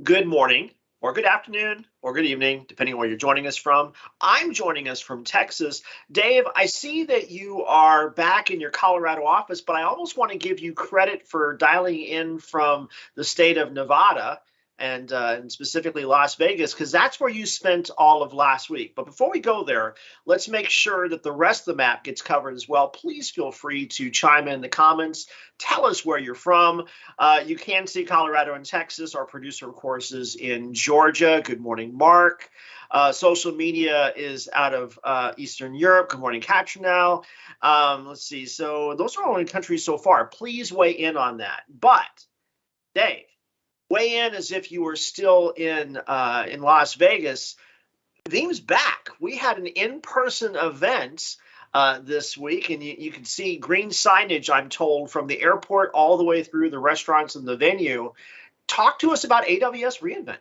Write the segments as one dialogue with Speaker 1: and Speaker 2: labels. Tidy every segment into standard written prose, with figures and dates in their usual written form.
Speaker 1: good morning, or good afternoon, or good evening, depending on where you're joining us from. I'm joining us from Texas. Dave, I see that you are back in your Colorado office, but I almost want to give you credit for dialing in from the state of Nevada and specifically Las Vegas, because that's where you spent all of last week. But before we go there, let's make sure that the rest of the map gets covered as well. Please feel free to chime in the comments. Tell us where you're from. You can see Colorado and Texas. Our producer, of course, is in Georgia. Good morning, Mark. Social media is out of Eastern Europe. Good morning, Katrinal. Let's see. So those are all in countries so far. Please weigh in on that. But, Dave, weigh in as if you were still in Las Vegas. Veeam's back. We had an in-person event this week, and you can see green signage, I'm told, from the airport all the way through the restaurants and the venue. Talk to us about AWS reInvent.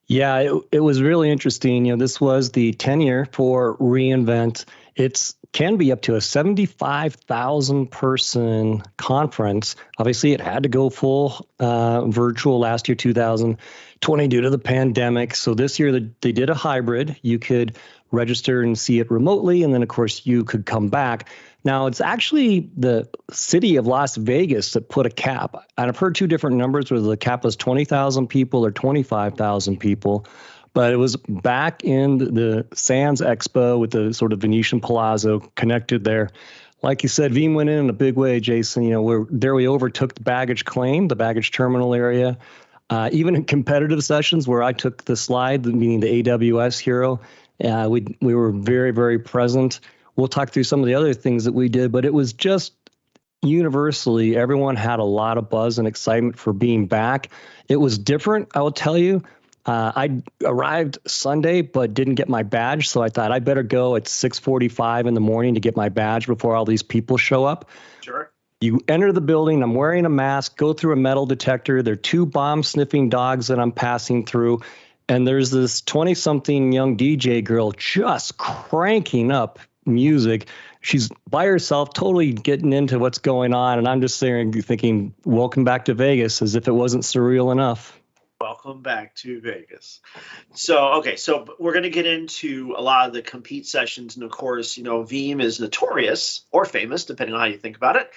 Speaker 2: Yeah, it was really interesting. This was the 10-year for reInvent. It can be up to a 75,000 person conference. Obviously, it had to go full virtual last year, 2020, due to the pandemic. So this year they did a hybrid. You could register and see it remotely, and then of course you could come back. Now, it's actually the city of Las Vegas that put a cap. And I've heard two different numbers, whether the cap was 20,000 people or 25,000 people. But it was back in the Sands Expo with the sort of Venetian Palazzo connected there. Like you said, Veeam went in a big way, Jason. We overtook the baggage claim, the baggage terminal area. Even in competitive sessions where I took the slide, meaning the AWS hero, we were very, very present. We'll talk through some of the other things that we did, but it was just universally, everyone had a lot of buzz and excitement for being back. It was different, I will tell you. I arrived Sunday, but didn't get my badge, so I thought I better go at 6:45 in the morning to get my badge before all these people show up.
Speaker 1: Sure.
Speaker 2: You enter the building, I'm wearing a mask, go through a metal detector. There are two bomb-sniffing dogs that I'm passing through, and there's this 20-something young DJ girl just cranking up music. She's by herself, totally getting into what's going on, and I'm just there thinking, welcome back to Vegas, as if it wasn't surreal enough.
Speaker 1: Welcome back to Vegas. So we're going to get into a lot of the compete sessions. And of course, Veeam is notorious or famous, depending on how you think about it,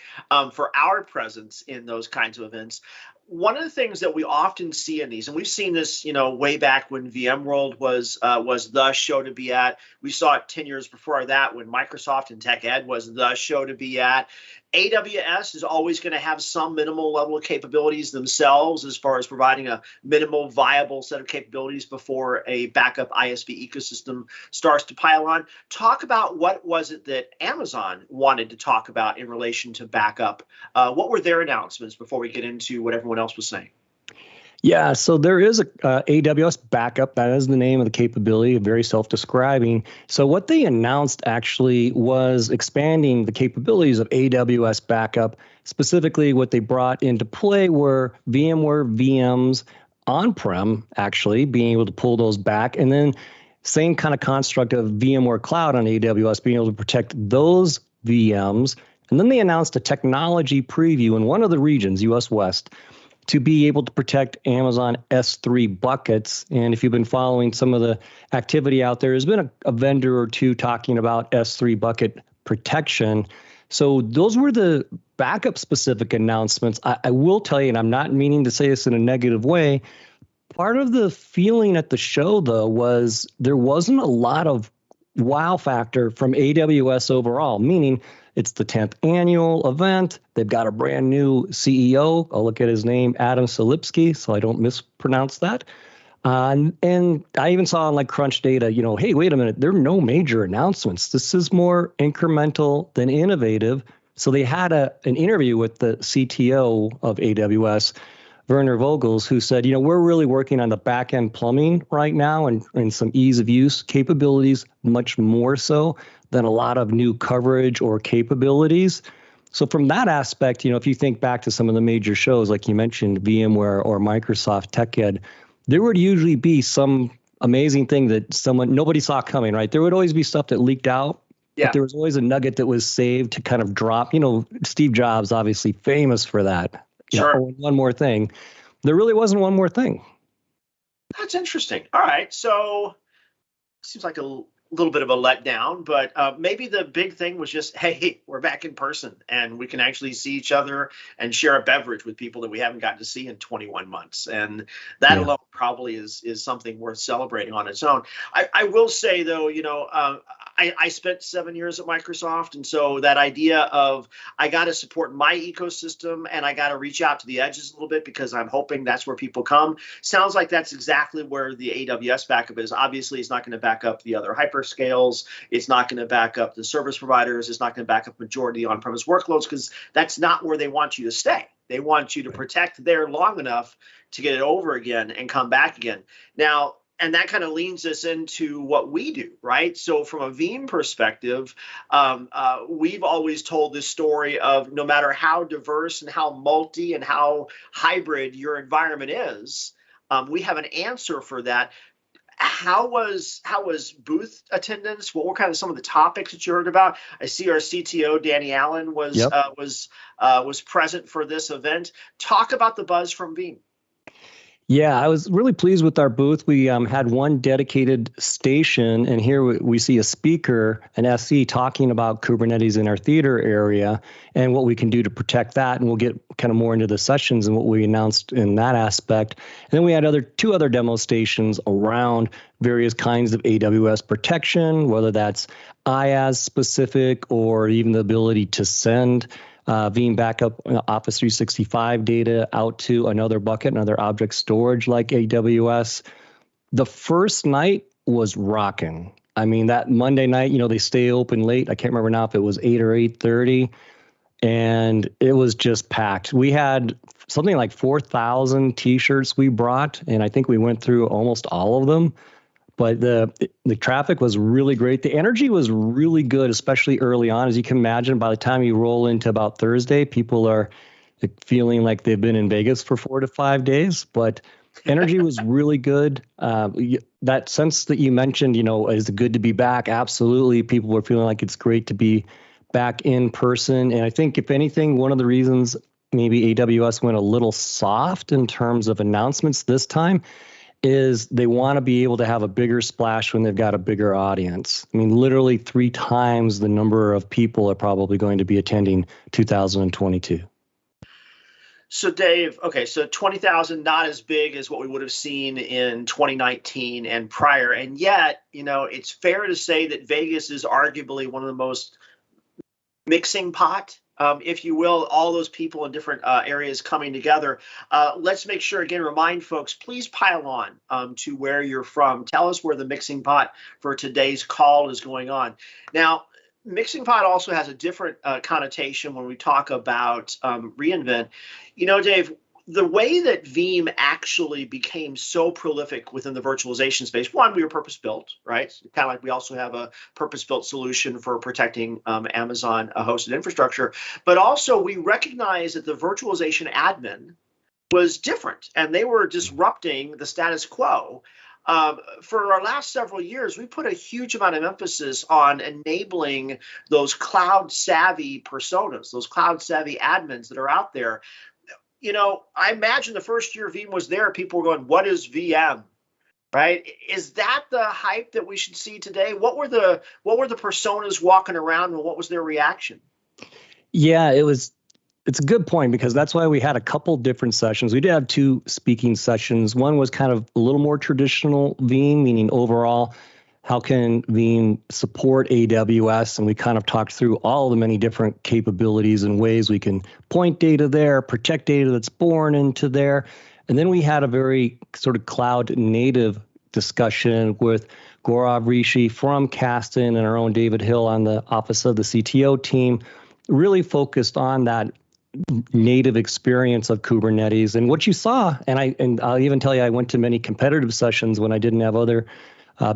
Speaker 1: for our presence in those kinds of events. One of the things that we often see in these, and we've seen this, way back when VMworld was the show to be at. We saw it 10 years before that when Microsoft and TechEd was the show to be at. AWS is always going to have some minimal level of capabilities themselves as far as providing a minimal viable set of capabilities before a backup ISV ecosystem starts to pile on. Talk about what was it that Amazon wanted to talk about in relation to backup. What were their announcements before we get into what everyone else was saying?
Speaker 2: Yeah, so there is a AWS backup. That is the name of the capability, very self-describing. So what they announced actually was expanding the capabilities of AWS backup. Specifically, what they brought into play were VMware VMs on-prem, actually, being able to pull those back. And then same kind of construct of VMware Cloud on AWS, being able to protect those VMs. And then they announced a technology preview in one of the regions, US West, to be able to protect Amazon S3 buckets. And if you've been following some of the activity out there, there's been a vendor or two talking about S3 bucket protection. So those were the backup specific announcements. I will tell you, and I'm not meaning to say this in a negative way, part of the feeling at the show, though, was there wasn't a lot of wow factor from AWS overall, meaning it's the 10th annual event. They've got a brand new CEO. I'll look at his name, Adam Silipsky, so I don't mispronounce that. And I even saw on Crunch Data, hey, wait a minute, there are no major announcements. This is more incremental than innovative. So they had an interview with the CTO of AWS, Werner Vogels, who said, we're really working on the back-end plumbing right now and some ease of use capabilities, much more so than a lot of new coverage or capabilities. So from that aspect, if you think back to some of the major shows, like you mentioned, VMware or Microsoft TechEd, there would usually be some amazing thing that nobody saw coming, right? There would always be stuff that leaked out. Yeah. But there was always a nugget that was saved to kind of drop. Steve Jobs, obviously famous for that.
Speaker 1: Sure.
Speaker 2: One more thing. There really wasn't one more thing.
Speaker 1: That's interesting. All right. So seems like a little bit of a letdown, but maybe the big thing was just, hey, we're back in person and we can actually see each other and share a beverage with people that we haven't gotten to see in 21 months. And that
Speaker 2: Yeah.
Speaker 1: alone probably is something worth celebrating on its own. I will say, though, I spent 7 years at Microsoft. And so that idea of I got to support my ecosystem and I got to reach out to the edges a little bit because I'm hoping that's where people come. Sounds like that's exactly where the AWS backup is. Obviously, it's not going to back up the other hyperscales. It's not going to back up the service providers. It's not going to back up majority on-premise workloads because that's not where they want you to stay. They want you to protect there long enough to get it over again and come back again. Now, and that kind of leans us into what we do, right? So from a Veeam perspective, we've always told this story of no matter how diverse and how multi and how hybrid your environment is, we have an answer for that. How was booth attendance? What were kind of some of the topics that you heard about? I see our CTO Danny Allen was
Speaker 2: Yep.
Speaker 1: was present for this event. Talk about the buzz from Veeam.
Speaker 2: Yeah, I was really pleased with our booth. We had one dedicated station, and here we see a speaker, an SE, talking about Kubernetes in our theater area and what we can do to protect that. And we'll get kind of more into the sessions and what we announced in that aspect. And then we had two other demo stations around various kinds of AWS protection, whether that's IaaS specific or even the ability to send Veeam backup Office 365 data out to another bucket, another object storage like AWS. The first night was rocking. I mean, that Monday night, they stay open late. I can't remember now if it was 8 or 8:30, and it was just packed. We had something like 4,000 T-shirts we brought, and I think we went through almost all of them. But the traffic was really great. The energy was really good, especially early on. As you can imagine, by the time you roll into about Thursday, people are feeling like they've been in Vegas for 4 to 5 days. But energy was really good. That sense that you mentioned, is it good to be back? Absolutely. People were feeling like it's great to be back in person. And I think, if anything, one of the reasons maybe AWS went a little soft in terms of announcements this time is they want to be able to have a bigger splash when they've got a bigger audience. I mean, literally 3 times the number of people are probably going to be attending 2022.
Speaker 1: So Dave, okay, so 20,000, not as big as what we would have seen in 2019 and prior. And yet, it's fair to say that Vegas is arguably one of the most mixing pot, if you will, all those people in different areas coming together. Let's make sure, again, remind folks, please pile on to where you're from. Tell us where the mixing pot for today's call is going on. Now, mixing pot also has a different connotation when we talk about reInvent. Dave, the way that Veeam actually became so prolific within the virtualization space, one, we were purpose-built, right? Kind of like we also have a purpose-built solution for protecting Amazon hosted infrastructure. But also we recognize that the virtualization admin was different and they were disrupting the status quo. For our last several years, we put a huge amount of emphasis on enabling those cloud-savvy personas, those cloud-savvy admins that are out there. I imagine the first year Veeam was there, people were going, what is VM? Right? Is that the hype that we should see today? What were the personas walking around and what was their reaction?
Speaker 2: Yeah, it's a good point because that's why we had a couple different sessions. We did have 2 speaking sessions. One was kind of a little more traditional Veeam, meaning overall, how can Veeam support AWS? And we kind of talked through all the many different capabilities and ways we can point data there, protect data that's born into there. And then we had a very sort of cloud native discussion with Gaurav Rishi from Kasten and our own David Hill on the Office of the CTO team, really focused on that native experience of Kubernetes. And what you saw, and I'll even tell you, I went to many competitive sessions when I didn't have other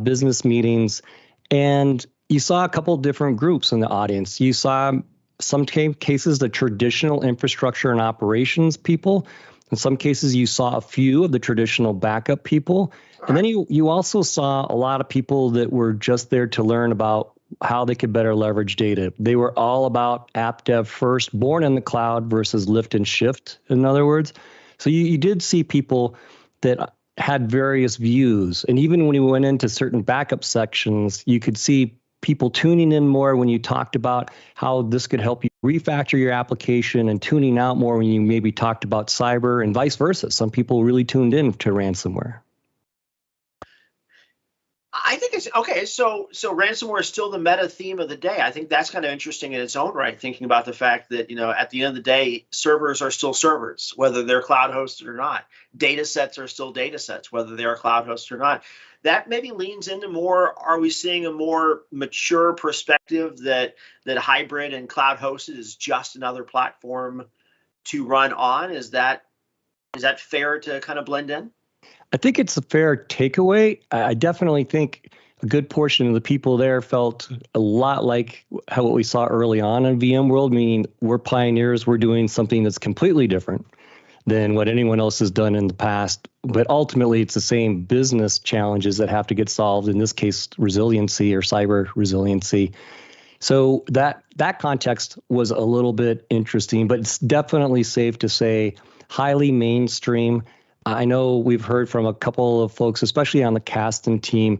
Speaker 2: business meetings, and you saw a couple different groups in the audience. You saw some cases the traditional infrastructure and operations people. In some cases, you saw a few of the traditional backup people. And then you also saw a lot of people that were just there to learn about how they could better leverage data. They were all about app dev first, born in the cloud versus lift and shift, in other words. So you did see people that had various views. And even when you went into certain backup sections, you could see people tuning in more when you talked about how this could help you refactor your application, and tuning out more when you maybe talked about cyber, and vice versa. Some people really tuned in to ransomware.
Speaker 1: I think it's okay. So ransomware is still the meta theme of the day. I think that's kind of interesting in its own right, thinking about the fact that, at the end of the day, servers are still servers, whether they're cloud hosted or not. Data sets are still data sets, whether they are cloud hosted or not. That maybe leans into more, are we seeing a more mature perspective that hybrid and cloud hosted is just another platform to run on? Is that fair to kind of blend in?
Speaker 2: I think it's a fair takeaway. I definitely think a good portion of the people there felt a lot like what we saw early on in VMworld, meaning we're pioneers, we're doing something that's completely different than what anyone else has done in the past. But ultimately, it's the same business challenges that have to get solved, in this case, resiliency or cyber resiliency. So that context was a little bit interesting, but it's definitely safe to say highly mainstream. I know we've heard from a couple of folks, especially on the Kasten team.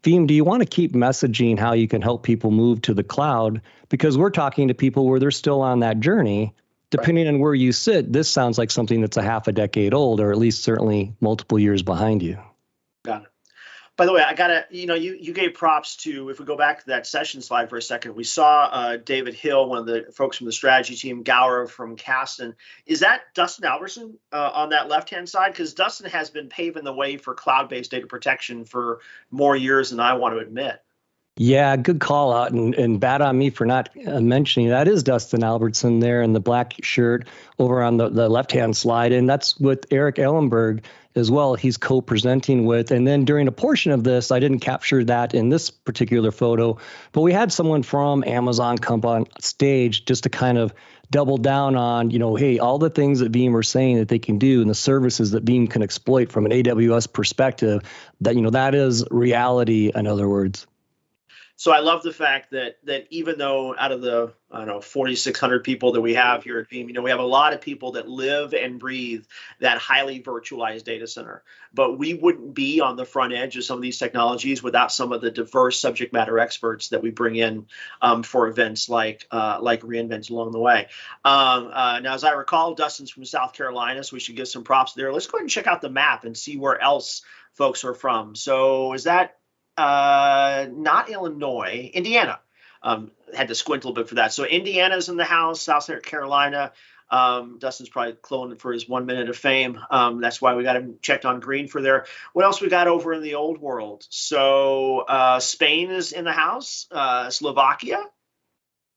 Speaker 2: Veeam, do you want to keep messaging how you can help people move to the cloud? Because we're talking to people where they're still on that journey. Depending on where you sit, this sounds like something that's a half a decade old, or at least certainly multiple years behind you.
Speaker 1: Got it. By the way, I gotta, you gave props to, if we go back to that session slide for a second, we saw David Hill, one of the folks from the strategy team, Gower from Kasten. Is that Dustin Albertson on that left-hand side? Because Dustin has been paving the way for cloud-based data protection for more years than I want to admit.
Speaker 2: Yeah, good call out, and bad on me for not mentioning that is Dustin Albertson there in the black shirt over on the left-hand slide, and that's with Eric Ellenberg as well. He's co-presenting with, and then during a portion of this, I didn't capture that in this particular photo, but we had someone from Amazon come on stage just to kind of double down on, hey, all the things that Veeam are saying that they can do and the services that Veeam can exploit from an AWS perspective, that, that is reality, in other words.
Speaker 1: So I love the fact that even though out of the 4,600 people that we have here at Veeam, we have a lot of people that live and breathe that highly virtualized data center. But we wouldn't be on the front edge of some of these technologies without some of the diverse subject matter experts that we bring in for events like reInvent along the way. Now, as I recall, Dustin's from South Carolina, so we should give some props there. Let's go ahead and check out the map and see where else folks are from. So is that not Illinois, Indiana? Had to squint a little bit for that. So Indiana's in the house, South Carolina. Dustin's probably cloning for his 1 minute of fame. That's why we got him checked on green for there. What else we got over in the old world? So Spain is in the house. Slovakia.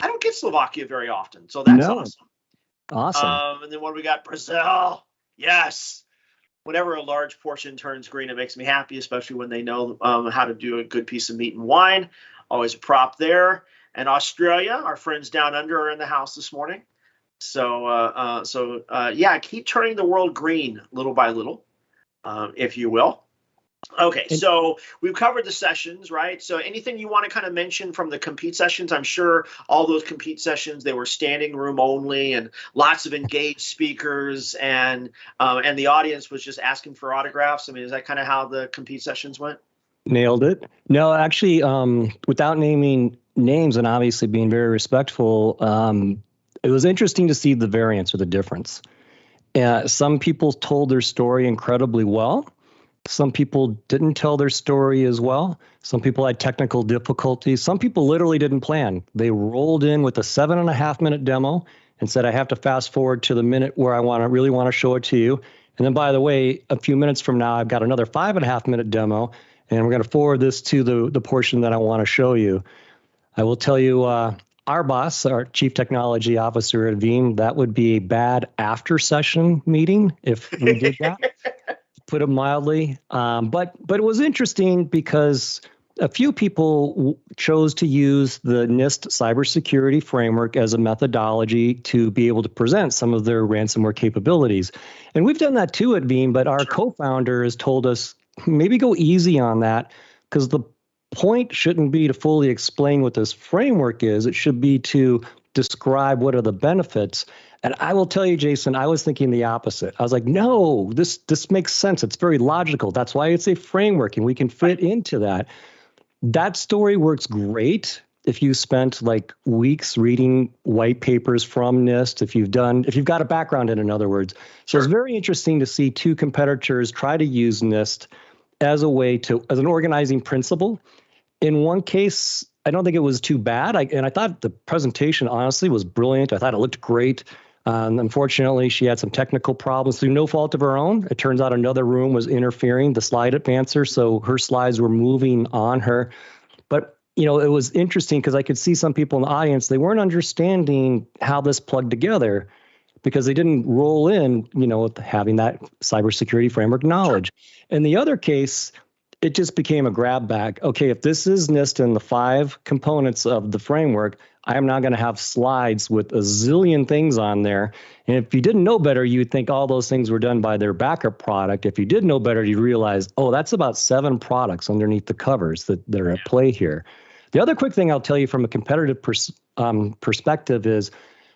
Speaker 1: I don't get Slovakia very often, so that's awesome.
Speaker 2: Awesome.
Speaker 1: And then what do we got? Brazil. Yes. Whenever a large portion turns green, it makes me happy, especially when they know how to do a good piece of meat and wine. Always a prop there. And Australia, our friends down under, are in the house this morning. So yeah, keep turning the world green little by little, if you will. Okay, so we've covered the sessions, right? So anything you want to kind of mention from the compete sessions? I'm sure all those compete sessions, they were standing room only and lots of engaged speakers, and the audience was just asking for autographs. I mean, is that kind of how the compete sessions went?
Speaker 2: Nailed it. No, actually, without naming names and obviously being very respectful, it was interesting to see the variance or the difference. Some people told their story incredibly well. Some people didn't tell their story as well. Some people had technical difficulties. Some people literally didn't plan. They rolled in with a 7.5 minute demo and said, I have to fast forward to the minute where I really want to show it to you. And then, by the way, a few minutes from now, I've got another 5.5 minute demo, and we're going to forward this to the portion that I want to show you. I will tell you, our boss, our chief technology officer at Veeam, that would be a bad after session meeting if we did that. Put it mildly. But it was interesting because a few people chose to use the NIST cybersecurity framework as a methodology to be able to present some of their ransomware capabilities. And we've done that too at Veeam, but our co-founder has told us maybe go easy on that, because the point shouldn't be to fully explain what this framework is. It should be to describe what are the benefits. And I will tell you, Jason, I was thinking the opposite. I was like, no, this makes sense. It's very logical. That's why it's a framework and we can fit into that. That story works great if you spent like weeks reading white papers from NIST, if you've got a background in other words. So
Speaker 1: Sure.
Speaker 2: it's very interesting to see two competitors try to use NIST as a way to, as an organizing principle. In one case, I don't think it was too bad. And I thought the presentation honestly was brilliant. I thought it looked great. Unfortunately, she had some technical problems through no fault of her own. It turns out another room was interfering, the slide advancer, so her slides were moving on her. But it was interesting because I could see some people in the audience, they weren't understanding how this plugged together because they didn't roll in, with having that cybersecurity framework knowledge. Sure. In the other case, it just became a grab bag. Okay, if this is NIST and the 5 components of the framework, I am now going to have slides with a zillion things on there. And if you didn't know better, you'd think all those things were done by their backup product. If you did know better, you'd realize, oh, that's about 7 products underneath the covers that are at play here. The other quick thing I'll tell you from a competitive perspective is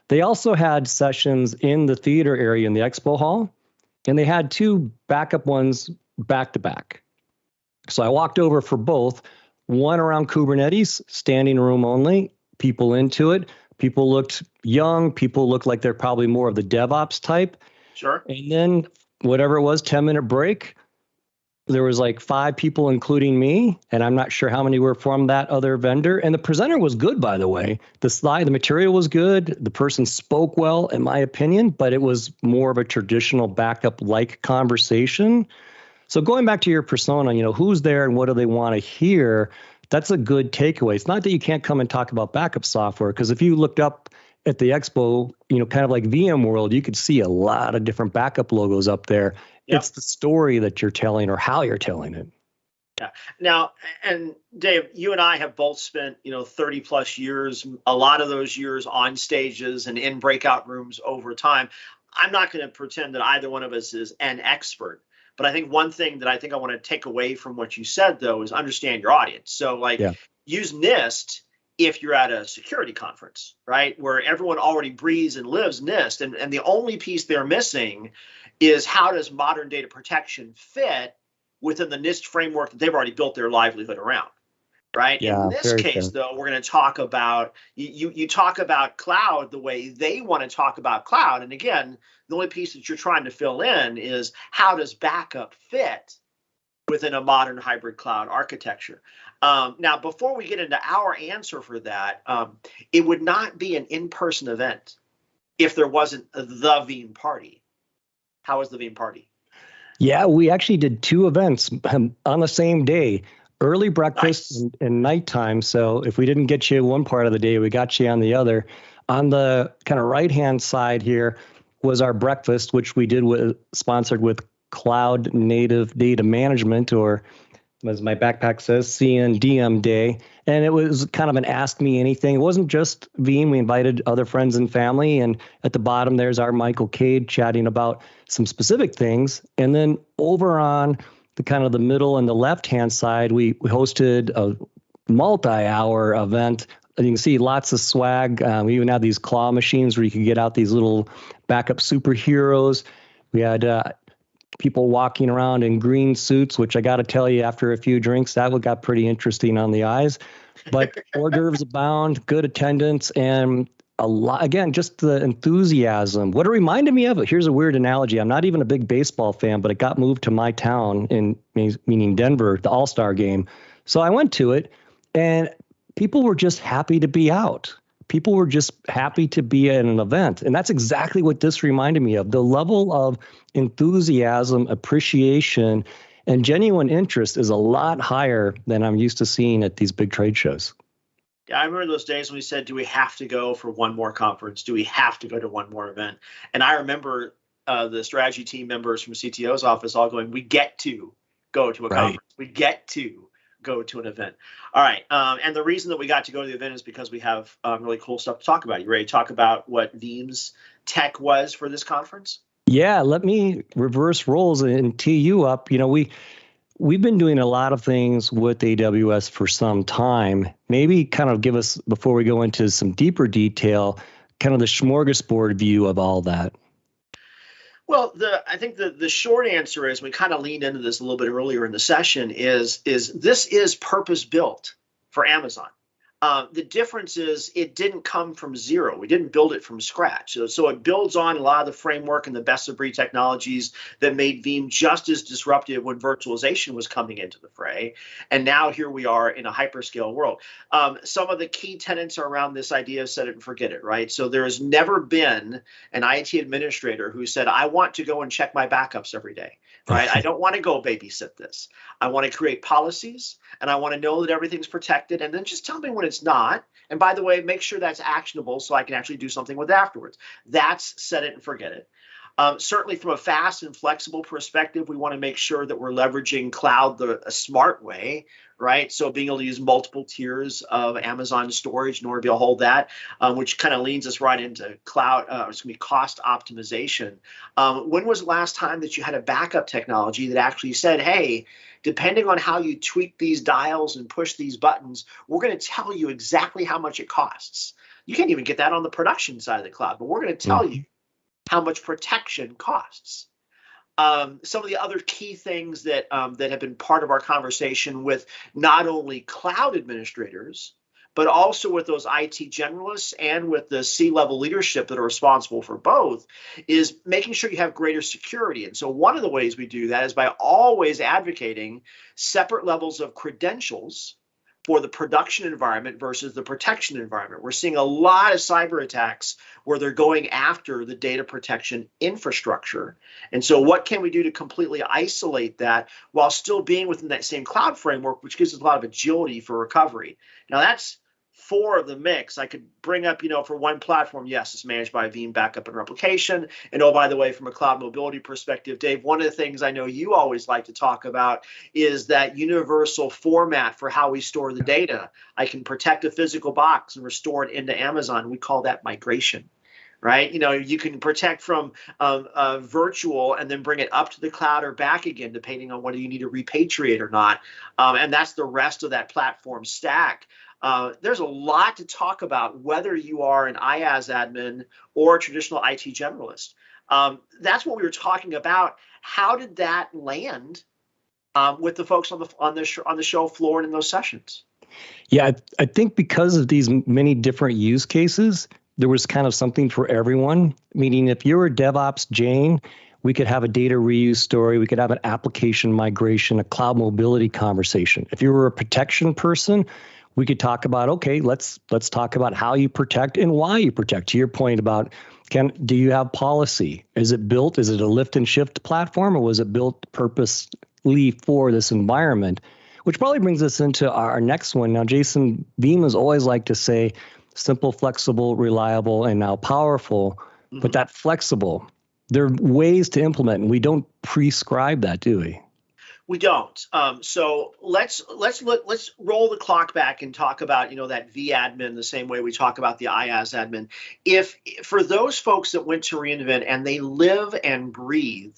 Speaker 2: they also had sessions in the theater area in the expo hall, and they had 2 backup ones back to back. So I walked over for both, one around Kubernetes, standing room only, people into it. People looked young. People looked like they're probably more of the DevOps type.
Speaker 1: Sure.
Speaker 2: And then whatever it was, 10-minute break, there was like 5 people, including me. And I'm not sure how many were from that other vendor. And the presenter was good, by the way. The material was good. The person spoke well, in my opinion, but it was more of a traditional backup-like conversation. So going back to your persona, who's there and what do they want to hear? That's a good takeaway. It's not that you can't come and talk about backup software, because if you looked up at the expo, kind of like VMworld, you could see a lot of different backup logos up there. Yep. It's the story that you're telling or how you're telling it.
Speaker 1: Yeah. Now, and Dave, you and I have both spent, 30 plus years, a lot of those years on stages and in breakout rooms over time. I'm not going to pretend that either one of us is an expert. But I think one thing that I want to take away from what you said, though, is understand your audience. So use NIST if you're at a security conference, right, where everyone already breathes and lives NIST. And the only piece they're missing is how does modern data protection fit within the NIST framework that they've already built their livelihood around. Right. Yeah, in this case, though, we're going to talk about you talk about cloud the way they want to talk about cloud. And again, the only piece that you're trying to fill in is how does backup fit within a modern hybrid cloud architecture. Now, before we get into our answer for that, it would not be an in-person event if there wasn't the Veeam party. How was the Veeam party?
Speaker 2: Yeah, we actually did 2 events on the same day. Early breakfast and nighttime. So if we didn't get you one part of the day, we got you on the other. On the kind of right-hand side here was our breakfast, which we did sponsored with Cloud Native Data Management, or as my backpack says, CNDM Day. And it was kind of an Ask Me Anything. It wasn't just Veeam. We invited other friends and family. And at the bottom, there's our Michael Cade chatting about some specific things. And then over on the kind of the middle and the left-hand side, we hosted a multi-hour event. You can see lots of swag. We even had these claw machines where you could get out these little backup superheroes. We had people walking around in green suits, which I got to tell you, after a few drinks, that got pretty interesting on the eyes. But hors d'oeuvres abound, good attendance, and a lot, again, just the enthusiasm. What it reminded me of, here's a weird analogy. I'm not even a big baseball fan, but it got moved to my town, meaning Denver, the All-Star game. So I went to it, and people were just happy to be out. People were just happy to be at an event. And that's exactly what this reminded me of. The level of enthusiasm, appreciation, and genuine interest is a lot higher than I'm used to seeing at these big trade shows.
Speaker 1: Yeah, I remember those days when we said, do we have to go for one more conference? Do we have to go to one more event? And I remember the strategy team members from CTO's office all going, we get to go to a conference. We get to go to an event. All right. And the reason that we got to go to the event is because we have really cool stuff to talk about. You ready to talk about what Veeam's tech was for this conference?
Speaker 2: Yeah, let me reverse roles and tee you up. We've been doing a lot of things with AWS for some time. Maybe kind of give us, before we go into some deeper detail, kind of the smorgasbord view of all that?
Speaker 1: Well, I think the short answer is, we kind of leaned into this a little bit earlier in the session, is this is purpose built for Amazon. The difference is it didn't come from zero. We didn't build it from scratch. So it builds on a lot of the framework and the best of breed technologies that made Veeam just as disruptive when virtualization was coming into the fray. And now here we are in a hyperscale world. Some of the key tenets are around this idea of set it and forget it, right? So there has never been an IT administrator who said, I want to go and check my backups every day, right? I don't want to go babysit this. I want to create policies, and I want to know that everything's protected, and then just tell me when it's not. And by the way, make sure that's actionable so I can actually do something with it afterwards. That's set it and forget it. Certainly from a fast and flexible perspective, we want to make sure that we're leveraging cloud a smart way, right? So being able to use multiple tiers of Amazon storage in order to be able to hold that, which kind of leads us right into cloud, cost optimization. When was the last time that you had a backup technology that actually said, hey, depending on how you tweak these dials and push these buttons, we're going to tell you exactly how much it costs. You can't even get that on the production side of the cloud, but we're going to tell you how much protection costs. Some of the other key things that have been part of our conversation with not only cloud administrators, but also with those IT generalists and with the C-level leadership that are responsible for both, is making sure you have greater security. And so one of the ways we do that is by always advocating separate levels of credentials for the production environment versus the protection environment. We're seeing a lot of cyber attacks where they're going after the data protection infrastructure. And so what can we do to completely isolate that while still being within that same cloud framework, which gives us a lot of agility for recovery? Now that's four of the mix. I could bring up, for one platform, yes, it's managed by Veeam Backup and Replication. And oh, by the way, from a cloud mobility perspective, Dave, one of the things I know you always like to talk about is that universal format for how we store the data. I can protect a physical box and restore it into Amazon. We call that migration. Right? You can protect from virtual and then bring it up to the cloud or back again, depending on whether you need to repatriate or not. And that's the rest of that platform stack. There's a lot to talk about, whether you are an IaaS admin or a traditional IT generalist. That's what we were talking about. How did that land with the folks on the show floor and in those sessions?
Speaker 2: Yeah, I think because of these many different use cases, there was kind of something for everyone. Meaning, if you're a DevOps Jane, we could have a data reuse story. We could have an application migration, a cloud mobility conversation. If you were a protection person, we could talk about, okay, let's talk about how you protect and why you protect. To your point about, do you have policy? Is it built? Is it a lift and shift platform, or was it built purposely for this environment? Which probably brings us into our next one. Now, Jason, Veeam has always liked to say simple, flexible, reliable, and now powerful. But that flexible, there are ways to implement, and we don't prescribe that, do we?
Speaker 1: We don't. So let's roll the clock back and talk about that vAdmin the same way we talk about the IaaS admin. If for those folks that went to reInvent and they live and breathe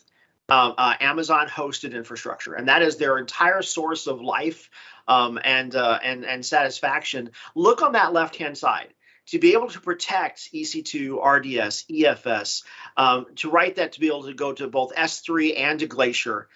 Speaker 1: Amazon hosted infrastructure, and that is their entire source of life and satisfaction, look on that left hand side. To be able to protect EC2, RDS, EFS, to write that to be able to go to both S3 and to Glacier.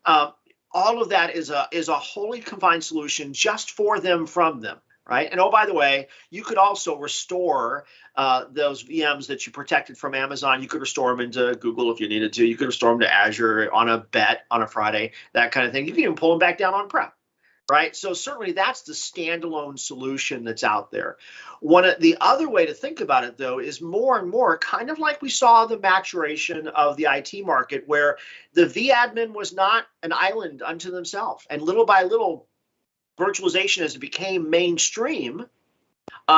Speaker 1: All of that is a wholly confined solution just for them, from them, right? And oh, by the way, you could also restore those VMs that you protected from Amazon. You could restore them into Google if you needed to. You could restore them to Azure on a bet on a Friday, that kind of thing. You can even pull them back down on-prem. Right. So certainly that's the standalone solution that's out there. The other way to think about it, though, is more and more kind of like we saw the maturation of the IT market, where the vAdmin was not an island unto themselves. And little by little, virtualization, as it became mainstream,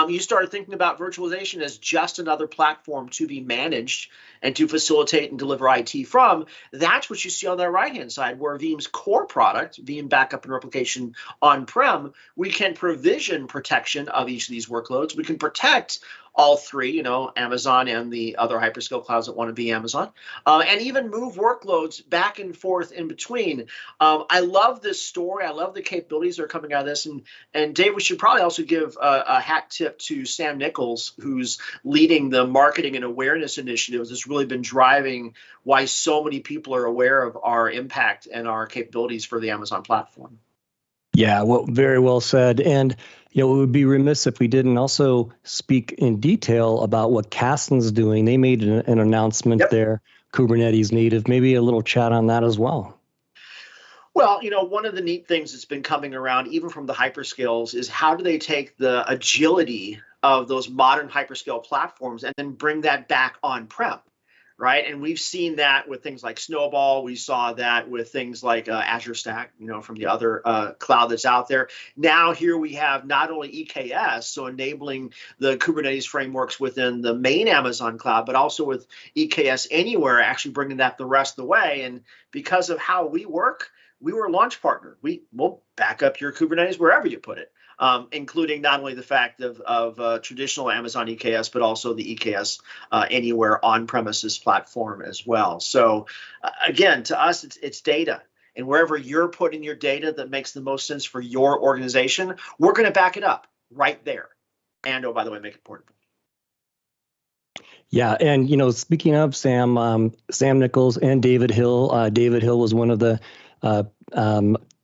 Speaker 1: you started thinking about virtualization as just another platform to be managed and to facilitate and deliver IT from. That's what you see on the right-hand side, where Veeam's core product, Veeam Backup and Replication on-prem, we can provision protection of each of these workloads. We can protect all three, Amazon and the other hyperscale clouds that want to be Amazon, and even move workloads back and forth in between. I love this story. I love the capabilities that are coming out of this. And Dave, we should probably also give a hat tip to Sam Nichols, who's leading the marketing and awareness initiatives. That's really been driving why so many people are aware of our impact and our capabilities for the Amazon platform.
Speaker 2: Yeah, well, very well said. And it would be remiss if we didn't also speak in detail about what Caston's doing. They made an announcement there, Kubernetes native. Maybe a little chat on that as well.
Speaker 1: Well, one of the neat things that's been coming around, even from the hyperscales, is how do they take the agility of those modern hyperscale platforms and then bring that back on-prem, right? And we've seen that with things like Snowball. We saw that with things like Azure Stack, from the other cloud that's out there. Now here we have not only EKS, so enabling the Kubernetes frameworks within the main Amazon cloud, but also with EKS Anywhere, actually bringing that the rest of the way. And because of how we work, we were a launch partner. We'll back up your Kubernetes wherever you put it, including not only the fact of traditional Amazon EKS, but also the EKS Anywhere on-premises platform as well. So again, to us, it's data. And wherever you're putting your data that makes the most sense for your organization, we're going to back it up right there. And, oh, by the way, make it portable.
Speaker 2: Yeah, and speaking of Sam Nichols and David Hill. David Hill was one of the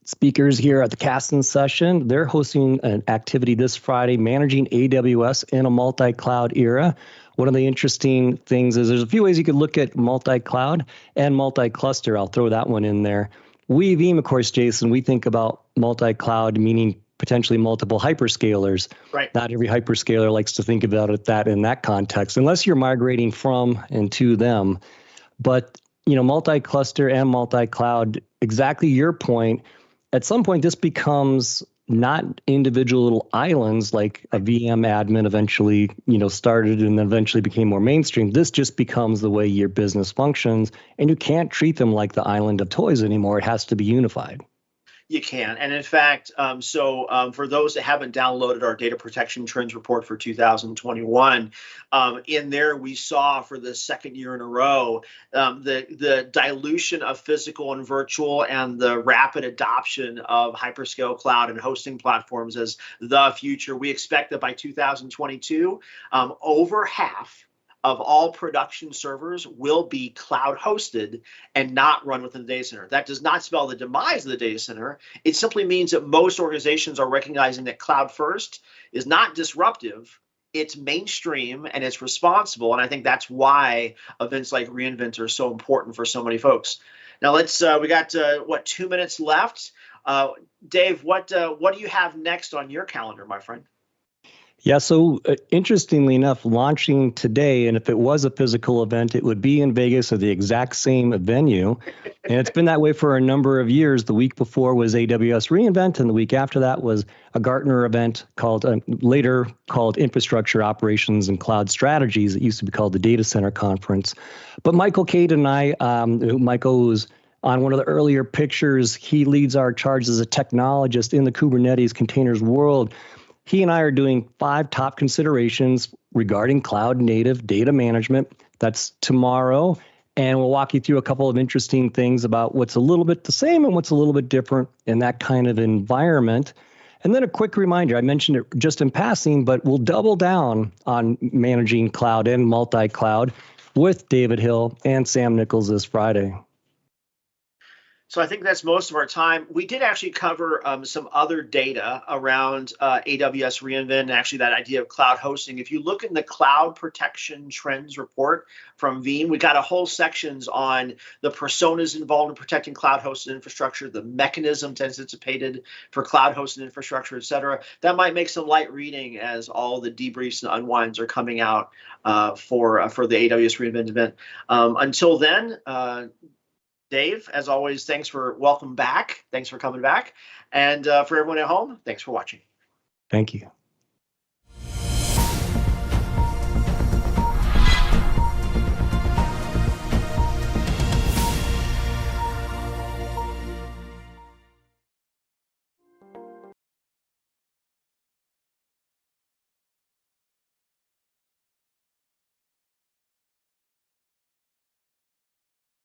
Speaker 2: speakers here at the Caston session. They're hosting an activity this Friday, managing AWS in a multi-cloud era. One of the interesting things is there's a few ways you could look at multi-cloud and multi-cluster. I'll throw that one in there. We, Veeam, of course, Jason, we think about multi-cloud meaning potentially multiple hyperscalers.
Speaker 1: Right.
Speaker 2: Not every hyperscaler likes to think about it in that context, unless you're migrating from and to them. But multi-cluster and multi-cloud, exactly your point. At some point, this becomes not individual little islands like a VM admin eventually, started and then eventually became more mainstream. This just becomes the way your business functions, and you can't treat them like the island of toys anymore. It has to be unified.
Speaker 1: You can. And in fact, for those that haven't downloaded our data protection trends report for 2021, in there we saw for the second year in a row the dilution of physical and virtual and the rapid adoption of hyperscale cloud and hosting platforms as the future. We expect that by 2022, over half of all production servers will be cloud hosted and not run within the data center. That does not spell the demise of the data center. It simply means that most organizations are recognizing that cloud first is not disruptive. It's mainstream and it's responsible. And I think that's why events like reInvent are so important for so many folks. Now we got 2 minutes left. Dave, what do you have next on your calendar, my friend?
Speaker 2: Yeah, so interestingly enough, launching today, and if it was a physical event, it would be in Vegas at the exact same venue. And it's been that way for a number of years. The week before was AWS reInvent, and the week after that was a Gartner event later called Infrastructure Operations and Cloud Strategies. It used to be called the Data Center Conference. But Michael Cade and I, Michael was on one of the earlier pictures. He leads our charge as a technologist in the Kubernetes containers world. He and I are doing 5 top considerations regarding cloud native data management. That's tomorrow. And we'll walk you through a couple of interesting things about what's a little bit the same and what's a little bit different in that kind of environment. And then a quick reminder, I mentioned it just in passing, but we'll double down on managing cloud and multi-cloud with David Hill and Sam Nichols this Friday.
Speaker 1: So I think that's most of our time. We did actually cover some other data around AWS reInvent and actually that idea of cloud hosting. If you look in the cloud protection trends report from Veeam, we got a whole sections on the personas involved in protecting cloud hosted infrastructure, the mechanisms anticipated for cloud hosted infrastructure, et cetera. That might make some light reading as all the debriefs and unwinds are coming out for the AWS reInvent event. Until then, Dave, as always, welcome back. Thanks for coming back. And for everyone at home, thanks for watching.
Speaker 2: Thank you.